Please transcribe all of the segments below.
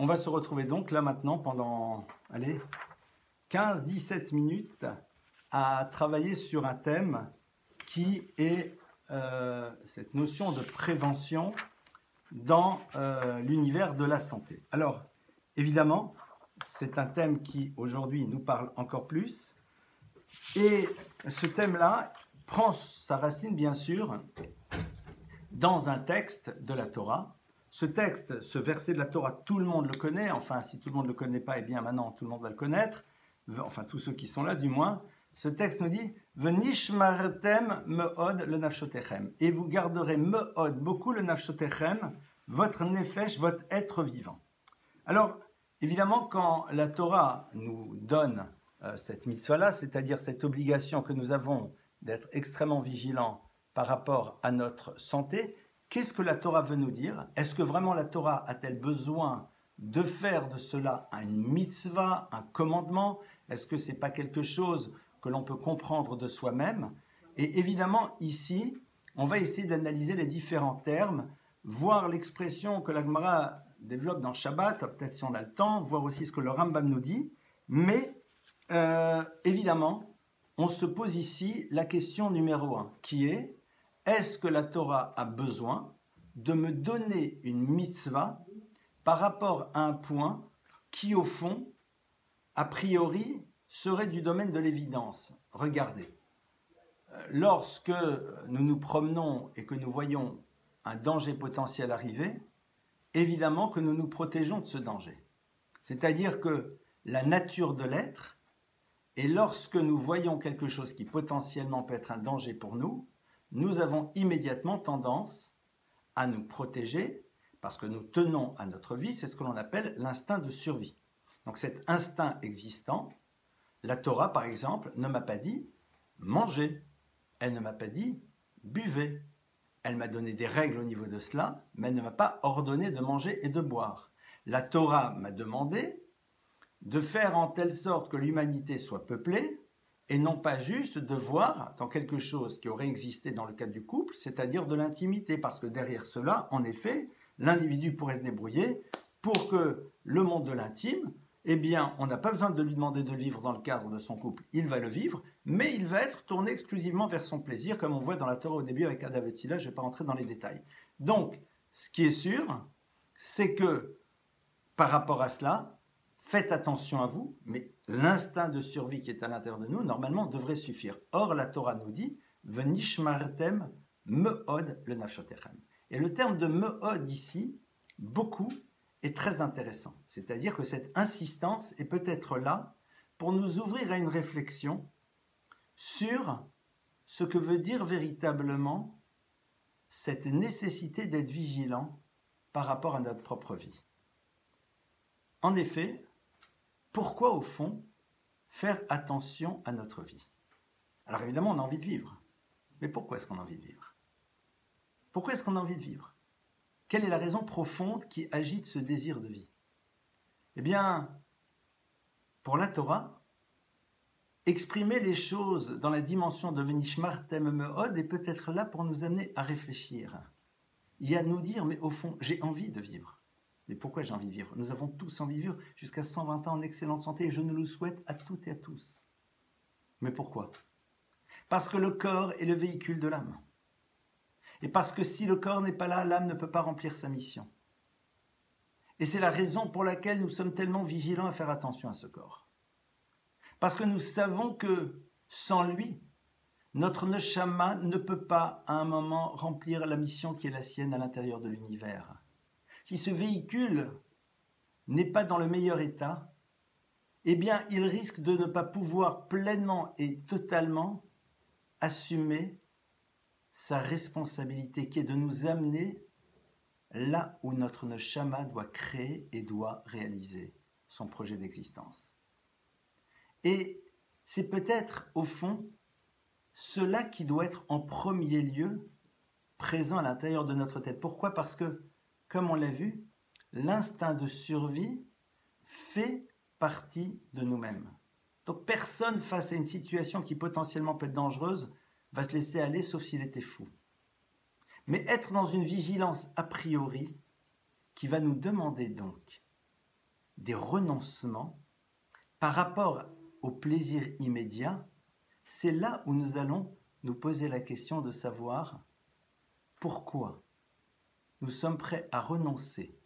On va se retrouver donc là maintenant pendant, allez, 15-17 minutes à travailler sur un thème qui est cette notion de prévention dans l'univers de la santé. Alors, évidemment, c'est un thème qui aujourd'hui nous parle encore plus. Et ce thème-là prend sa racine, bien sûr, dans un texte de la Torah. Ce texte, ce verset de la Torah, tout le monde le connaît. Enfin, si tout le monde ne le connaît pas, eh bien maintenant tout le monde va le connaître. Enfin, tous ceux qui sont là, du moins. Ce texte nous dit « Venishmartem me'od le nafshotechem » et vous garderez me'od, beaucoup le nafshotechem, votre nefesh, votre être vivant. Alors, évidemment, quand la Torah nous donne cette mitzvah-là, c'est-à-dire cette obligation que nous avons d'être extrêmement vigilants par rapport à notre santé, qu'est-ce que la Torah veut nous dire? Est-ce que vraiment la Torah a-t-elle besoin de faire de cela une mitzvah, un commandement? Est-ce que ce n'est pas quelque chose que l'on peut comprendre de soi-même? Et évidemment, ici, on va essayer d'analyser les différents termes, voir l'expression que la Gemara développe dans Shabbat, peut-être si on a le temps, voir aussi ce que le Rambam nous dit. Mais, évidemment, on se pose ici la question numéro 1, qui est: est-ce que la Torah a besoin de me donner une mitzvah par rapport à un point qui, au fond, a priori, serait du domaine de l'évidence? Regardez, lorsque nous nous promenons et que nous voyons un danger potentiel arriver, évidemment que nous nous protégeons de ce danger. C'est-à-dire que la nature de l'être, et lorsque nous voyons quelque chose qui potentiellement peut être un danger pour nous, nous avons immédiatement tendance à nous protéger parce que nous tenons à notre vie, c'est ce que l'on appelle l'instinct de survie. Donc cet instinct existant, la Torah par exemple ne m'a pas dit mangez, elle ne m'a pas dit buvez, elle m'a donné des règles au niveau de cela, mais elle ne m'a pas ordonné de manger et de boire. La Torah m'a demandé de faire en telle sorte que l'humanité soit peuplée, et non pas juste de voir dans quelque chose qui aurait existé dans le cadre du couple, c'est-à-dire de l'intimité, parce que derrière cela, en effet, l'individu pourrait se débrouiller pour que le monde de l'intime, eh bien, on n'a pas besoin de lui demander de vivre dans le cadre de son couple, il va le vivre, mais il va être tourné exclusivement vers son plaisir, comme on voit dans la Torah au début avec Adam et Tila, je ne vais pas rentrer dans les détails. Donc, ce qui est sûr, c'est que, par rapport à cela, faites attention à vous, mais l'instinct de survie qui est à l'intérieur de nous, normalement, devrait suffire. Or, la Torah nous dit « Venishmartem me'od le nafshotechem ». Et le terme de me'od ici, beaucoup, est très intéressant. C'est-à-dire que cette insistance est peut-être là pour nous ouvrir à une réflexion sur ce que veut dire véritablement cette nécessité d'être vigilant par rapport à notre propre vie. En effet, pourquoi, au fond, faire attention à notre vie? Alors évidemment, on a envie de vivre. Mais pourquoi est-ce qu'on a envie de vivre? Pourquoi est-ce qu'on a envie de vivre? Quelle est la raison profonde qui agite ce désir de vie? Eh bien, pour la Torah, exprimer les choses dans la dimension de Venishmartem me'od est peut-être là pour nous amener à réfléchir. Il y a à nous dire, mais au fond, j'ai envie de vivre. Mais pourquoi j'ai envie de vivre? Nous avons tous envie de vivre jusqu'à 120 ans en excellente santé et je nous le souhaite à toutes et à tous. Mais pourquoi? Parce que le corps est le véhicule de l'âme. Et parce que si le corps n'est pas là, l'âme ne peut pas remplir sa mission. Et c'est la raison pour laquelle nous sommes tellement vigilants à faire attention à ce corps. Parce que nous savons que sans lui, notre neshama ne peut pas à un moment remplir la mission qui est la sienne à l'intérieur de l'univers. Si ce véhicule n'est pas dans le meilleur état, eh bien, il risque de ne pas pouvoir pleinement et totalement assumer sa responsabilité qui est de nous amener là où notre neshama doit créer et doit réaliser son projet d'existence. Et c'est peut-être, au fond, cela qui doit être en premier lieu présent à l'intérieur de notre tête. Pourquoi? Parce que, comme on l'a vu, l'instinct de survie fait partie de nous-mêmes. Donc personne face à une situation qui potentiellement peut être dangereuse va se laisser aller sauf s'il était fou. Mais être dans une vigilance a priori qui va nous demander donc des renoncements par rapport au plaisir immédiat, c'est là où nous allons nous poser la question de savoir pourquoi nous sommes prêts à renoncer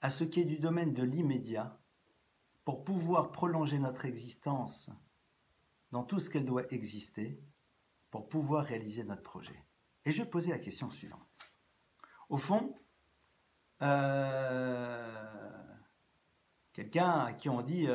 à ce qui est du domaine de l'immédiat pour pouvoir prolonger notre existence dans tout ce qu'elle doit exister pour pouvoir réaliser notre projet. Et je posais la question suivante. Au fond, quelqu'un à qui on dit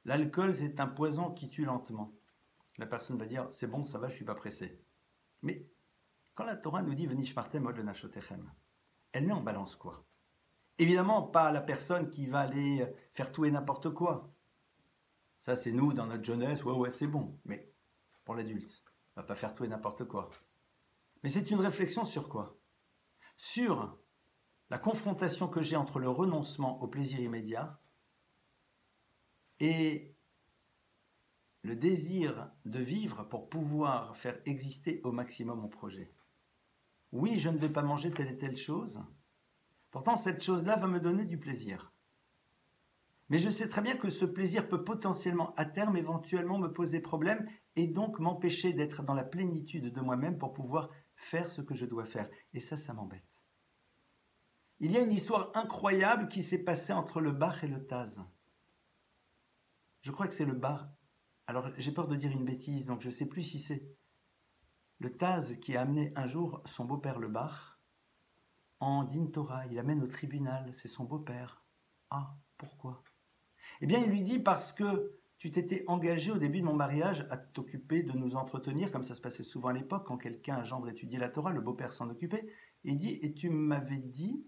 l'alcool c'est un poison qui tue lentement. La personne va dire c'est bon, ça va, je ne suis pas pressé. Mais quand la Torah nous dit venish martem od lenafshotechem, elle met en balance quoi? Évidemment, pas la personne qui va aller faire tout et n'importe quoi. Ça, c'est nous, dans notre jeunesse, ouais, c'est bon. Mais pour l'adulte, on ne va pas faire tout et n'importe quoi. Mais c'est une réflexion sur quoi? Sur la confrontation que j'ai entre le renoncement au plaisir immédiat et le désir de vivre pour pouvoir faire exister au maximum mon projet. Oui, je ne vais pas manger telle et telle chose. Pourtant, cette chose-là va me donner du plaisir. Mais je sais très bien que ce plaisir peut potentiellement, à terme, éventuellement me poser problème et donc m'empêcher d'être dans la plénitude de moi-même pour pouvoir faire ce que je dois faire. Et ça m'embête. Il y a une histoire incroyable qui s'est passée entre le Bach et le Taz. Je crois que c'est le Bach. Alors, j'ai peur de dire une bêtise, donc je ne sais plus si c'est le Taz qui a amené un jour son beau-père le Bach en Din Torah. Il amène au tribunal, c'est son beau-père. Ah, pourquoi? Eh bien, il lui dit parce que tu t'étais engagé au début de mon mariage à t'occuper de nous entretenir, comme ça se passait souvent à l'époque, quand quelqu'un, un gendre, étudiait la Torah, le beau-père s'en occupait. Et il dit, et tu m'avais dit,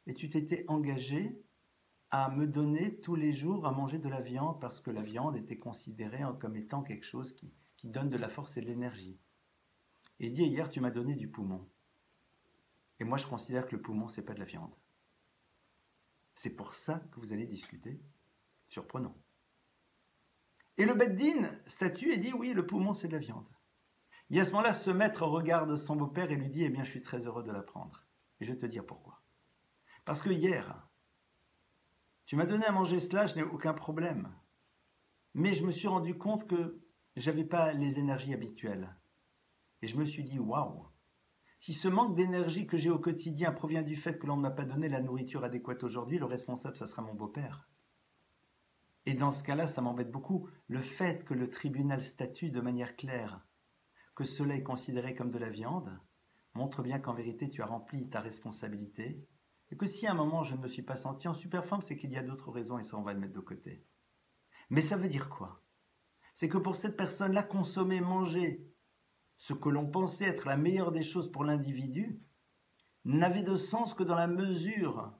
et tu t'étais engagé à me donner tous les jours à manger de la viande, parce que la viande était considérée comme étant quelque chose qui donne de la force et de l'énergie. Et il dit, hier tu m'as donné du poumon. Et moi je considère que le poumon c'est pas de la viande. C'est pour ça que vous allez discuter. Surprenant. Et le Beth Din statue et dit, oui, le poumon c'est de la viande. Et à ce moment-là, ce maître regarde son beau-père et lui dit, eh bien je suis très heureux de l'apprendre. Et je vais te dire pourquoi. Parce que hier, tu m'as donné à manger cela, je n'ai aucun problème. Mais je me suis rendu compte que j'avais pas les énergies habituelles. Et je me suis dit, waouh, si ce manque d'énergie que j'ai au quotidien provient du fait que l'on ne m'a pas donné la nourriture adéquate aujourd'hui, le responsable, ça sera mon beau-père. Et dans ce cas-là, ça m'embête beaucoup. Le fait que le tribunal statue de manière claire que cela est considéré comme de la viande montre bien qu'en vérité, tu as rempli ta responsabilité et que si à un moment je ne me suis pas senti en super forme, c'est qu'il y a d'autres raisons et ça, on va le mettre de côté. Mais ça veut dire quoi? C'est que pour cette personne-là, consommer, manger, ce que l'on pensait être la meilleure des choses pour l'individu, n'avait de sens que dans la mesure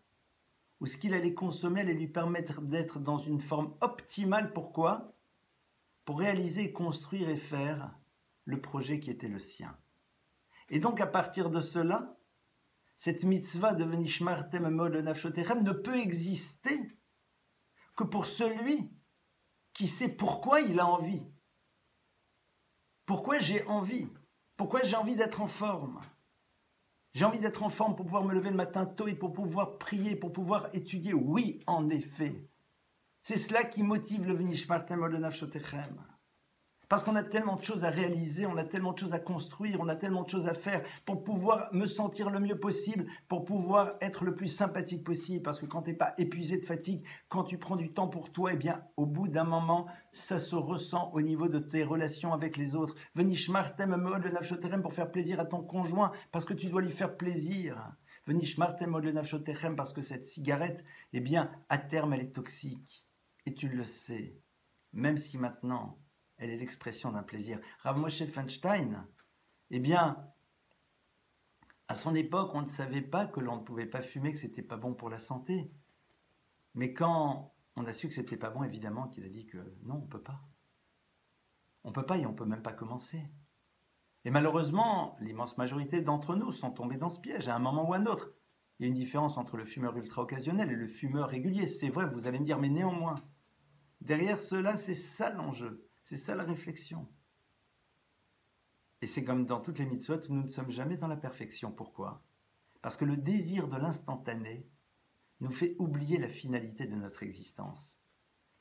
où ce qu'il allait consommer allait lui permettre d'être dans une forme optimale. Pourquoi? Pour réaliser, construire et faire le projet qui était le sien. Et donc à partir de cela, cette mitzvah de Venishmartem Mod Nafshotechem ne peut exister que pour celui qui sait pourquoi il a envie. Pourquoi j'ai envie? Pourquoi j'ai envie d'être en forme? J'ai envie d'être en forme pour pouvoir me lever le matin tôt et pour pouvoir prier, pour pouvoir étudier. Oui, en effet. C'est cela qui motive le Venishmartem Od Nafshotechem. Parce qu'on a tellement de choses à réaliser, on a tellement de choses à construire, on a tellement de choses à faire pour pouvoir me sentir le mieux possible, pour pouvoir être le plus sympathique possible. Parce que quand tu n'es pas épuisé de fatigue, quand tu prends du temps pour toi, eh bien, au bout d'un moment, ça se ressent au niveau de tes relations avec les autres. Venishmartem Od Nafshotechem pour faire plaisir à ton conjoint, parce que tu dois lui faire plaisir. Venishmartem Od Nafshotechem parce que cette cigarette, eh bien, à terme, elle est toxique. Et tu le sais, même si maintenant, elle est l'expression d'un plaisir. Rav Moshe Feinstein, eh bien, à son époque, on ne savait pas que l'on ne pouvait pas fumer, que ce n'était pas bon pour la santé. Mais quand on a su que ce n'était pas bon, évidemment, qu'il a dit que non, on ne peut pas. On ne peut pas et on ne peut même pas commencer. Et malheureusement, l'immense majorité d'entre nous sont tombés dans ce piège à un moment ou à un autre. Il y a une différence entre le fumeur ultra-occasionnel et le fumeur régulier. C'est vrai, vous allez me dire, mais néanmoins, derrière cela, c'est ça l'enjeu. C'est ça la réflexion. Et c'est comme dans toutes les mitzvot, nous ne sommes jamais dans la perfection. Pourquoi? Parce que le désir de l'instantané nous fait oublier la finalité de notre existence.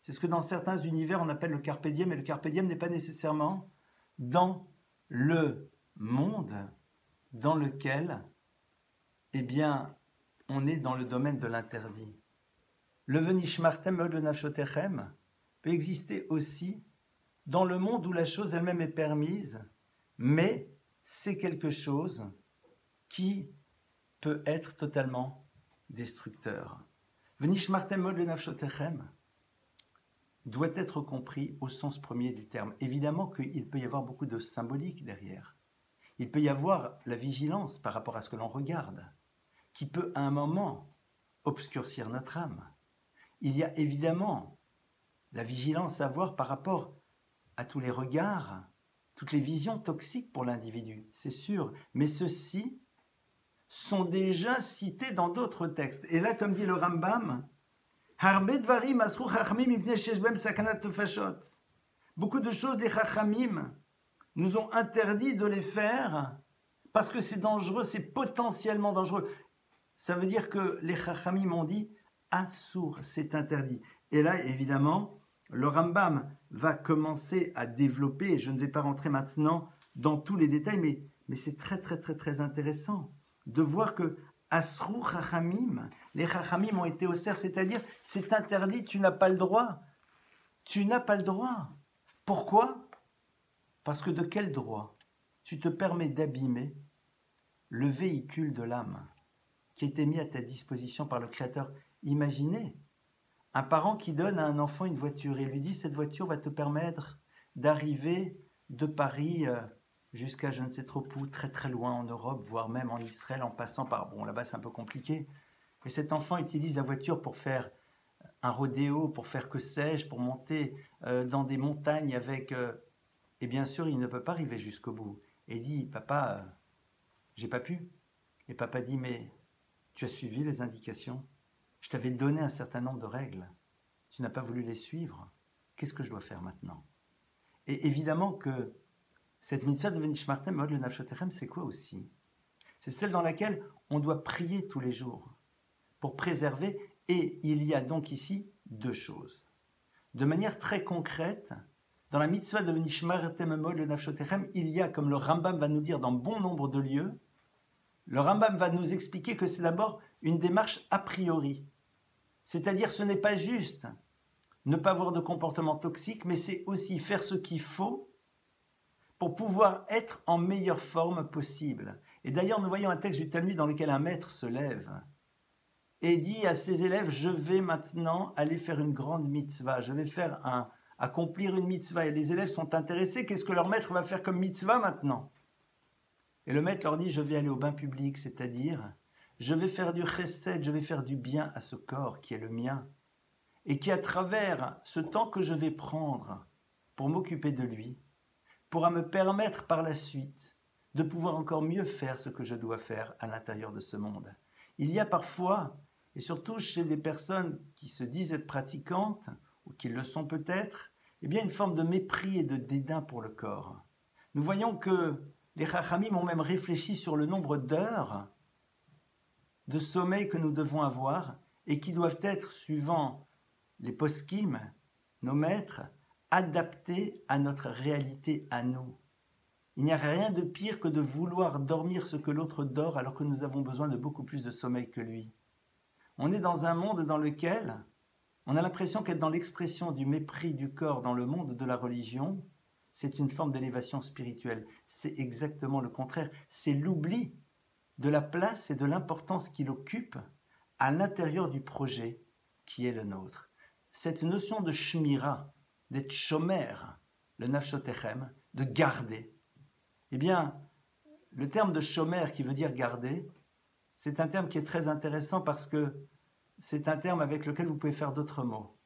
C'est ce que dans certains univers on appelle le carpe diem, et le carpe diem n'est pas nécessairement dans le monde dans lequel, eh bien, on est dans le domaine de l'interdit. Le venishmartem od lenafshotechem peut exister aussi dans le monde où la chose elle-même est permise, mais c'est quelque chose qui peut être totalement destructeur. Venishmartem od lenafshotechem doit être compris au sens premier du terme. Évidemment qu'il peut y avoir beaucoup de symbolique derrière. Il peut y avoir la vigilance par rapport à ce que l'on regarde, qui peut à un moment obscurcir notre âme. Il y a évidemment la vigilance à avoir par rapport à tous les regards, toutes les visions toxiques pour l'individu, c'est sûr. Mais ceux-ci sont déjà cités dans d'autres textes. Et là, comme dit le Rambam, beaucoup de choses des Chachamim nous ont interdit de les faire parce que c'est dangereux, c'est potentiellement dangereux. Ça veut dire que les Chachamim ont dit Assour, c'est interdit. Et là, évidemment, le Rambam va commencer à développer, et je ne vais pas rentrer maintenant dans tous les détails, mais c'est très intéressant de voir que Asrou Chachamim, les Chachamim ont été aussaires, c'est-à-dire c'est interdit, tu n'as pas le droit. Tu n'as pas le droit. Pourquoi ? Parce que de quel droit tu te permets d'abîmer le véhicule de l'âme qui a été mis à ta disposition par le Créateur? Imaginez un parent qui donne à un enfant une voiture et lui dit cette voiture va te permettre d'arriver de Paris jusqu'à je ne sais trop où, très loin en Europe, voire même en Israël, en passant par... Bon, là-bas c'est un peu compliqué. Et cet enfant utilise la voiture pour faire un rodéo, pour faire que sais-je, pour monter dans des montagnes avec... Et bien sûr, il ne peut pas arriver jusqu'au bout. Et il dit, papa, j'ai pas pu. Et papa dit, mais tu as suivi les indications. Je t'avais donné un certain nombre de règles. Tu n'as pas voulu les suivre. Qu'est-ce que je dois faire maintenant? Et évidemment que cette mitzvah de Venishmartem od lenafshotechem, c'est quoi aussi? C'est celle dans laquelle on doit prier tous les jours pour préserver. Et il y a donc ici deux choses. De manière très concrète, dans la mitzvah de Venishmartem od lenafshotechem, il y a, comme le Rambam va nous dire dans bon nombre de lieux, le Rambam va nous expliquer que c'est d'abord une démarche a priori. C'est-à-dire ce n'est pas juste ne pas avoir de comportement toxique, mais c'est aussi faire ce qu'il faut pour pouvoir être en meilleure forme possible. Et d'ailleurs, nous voyons un texte du Talmud dans lequel un maître se lève et dit à ses élèves, je vais maintenant aller faire une grande mitzvah, je vais accomplir une mitzvah. Et les élèves sont intéressés, qu'est-ce que leur maître va faire comme mitzvah maintenant? Et le maître leur dit, je vais aller au bain public, c'est-à-dire, je vais faire du chesed, je vais faire du bien à ce corps qui est le mien, et qui, à travers ce temps que je vais prendre pour m'occuper de lui, pourra me permettre par la suite de pouvoir encore mieux faire ce que je dois faire à l'intérieur de ce monde. Il y a parfois, et surtout chez des personnes qui se disent être pratiquantes, ou qui le sont peut-être, eh bien une forme de mépris et de dédain pour le corps. Nous voyons que les Chachamim ont même réfléchi sur le nombre d'heures de sommeil que nous devons avoir et qui doivent être, suivant les poskim, nos maîtres, adaptés à notre réalité à nous. Il n'y a rien de pire que de vouloir dormir ce que l'autre dort alors que nous avons besoin de beaucoup plus de sommeil que lui. On est dans un monde dans lequel on a l'impression qu'être dans l'expression du mépris du corps dans le monde de la religion, c'est une forme d'élévation spirituelle. C'est exactement le contraire. C'est l'oubli de la place et de l'importance qu'il occupe à l'intérieur du projet qui est le nôtre. Cette notion de shmira, d'être shomer, le nafshotechem, de garder. Eh bien, le terme de shomer qui veut dire garder, c'est un terme qui est très intéressant parce que c'est un terme avec lequel vous pouvez faire d'autres mots.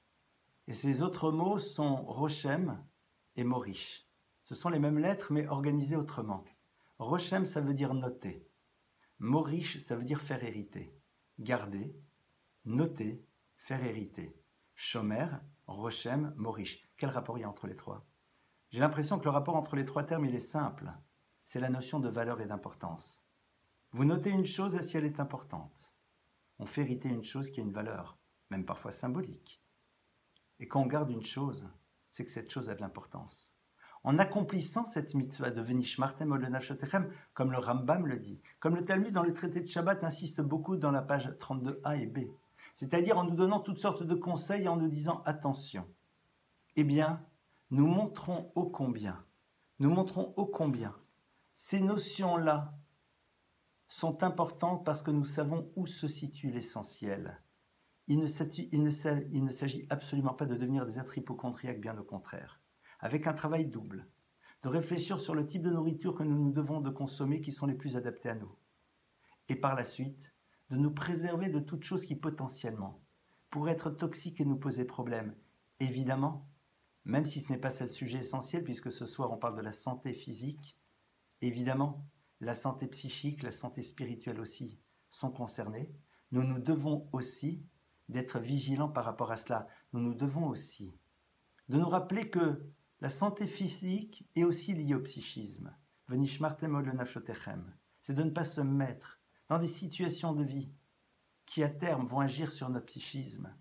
Et ces autres mots sont Roshem et Morish. Ce sont les mêmes lettres mais organisées autrement. Roshem, ça veut dire noter. Morish, ça veut dire faire hériter. Garder, noter, faire hériter. Shomer, Roshem, Morish. Quel rapport il y a entre les trois? J'ai l'impression que le rapport entre les trois termes, il est simple. C'est la notion de valeur et d'importance. Vous notez une chose si elle est importante. on fait hériter une chose qui a une valeur, même parfois symbolique. Et quand on garde une chose, c'est que cette chose a de l'importance. En accomplissant cette mitzvah de Venishmartem od lenafshotechem, comme le Rambam le dit, comme le Talmud dans le traité de Shabbat insiste beaucoup dans la page 32a et b, c'est-à-dire en nous donnant toutes sortes de conseils et en nous disant attention. Eh bien, nous montrons ô combien ces notions-là sont importantes parce que nous savons où se situe l'essentiel. Il ne s'agit absolument pas de devenir des êtres hypochondriaques, bien au contraire. Avec un travail double, de réfléchir sur le type de nourriture que nous devons de consommer qui sont les plus adaptés à nous. Et par la suite, de nous préserver de toute chose qui potentiellement pourrait être toxique et nous poser problème. Évidemment, même si ce n'est pas ça le sujet essentiel, puisque ce soir on parle de la santé physique, évidemment, la santé psychique, la santé spirituelle aussi sont concernées. Nous devons aussi d'être vigilants par rapport à cela. Nous devons aussi de nous rappeler que la santé physique est aussi liée au psychisme. Venishmartem od lenafshotechem. C'est de ne pas se mettre dans des situations de vie qui à terme vont agir sur notre psychisme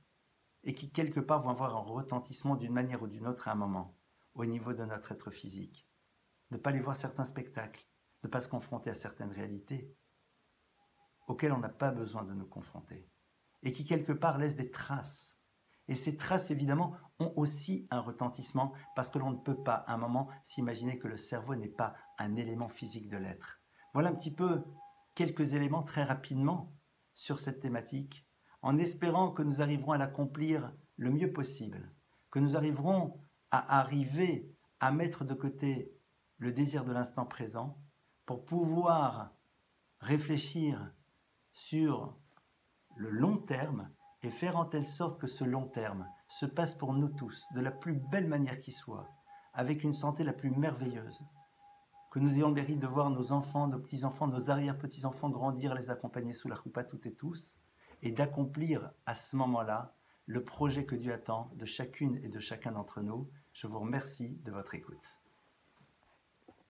et qui quelque part vont avoir un retentissement d'une manière ou d'une autre à un moment au niveau de notre être physique. Ne pas aller voir certains spectacles, ne pas se confronter à certaines réalités auxquelles on n'a pas besoin de nous confronter et qui quelque part laissent des traces. Et ces traces, évidemment, ont aussi un retentissement parce que l'on ne peut pas, à un moment, s'imaginer que le cerveau n'est pas un élément physique de l'être. Voilà un petit peu quelques éléments très rapidement sur cette thématique, en espérant que nous arriverons à l'accomplir le mieux possible, que nous arriverons à mettre de côté le désir de l'instant présent pour pouvoir réfléchir sur le long terme et faire en telle sorte que ce long terme se passe pour nous tous de la plus belle manière qui soit, avec une santé la plus merveilleuse, que nous ayons le mérite de voir nos enfants, nos petits-enfants, nos arrière-petits-enfants grandir, les accompagner sous la choupa toutes et tous, et d'accomplir à ce moment-là le projet que Dieu attend de chacune et de chacun d'entre nous. Je vous remercie de votre écoute.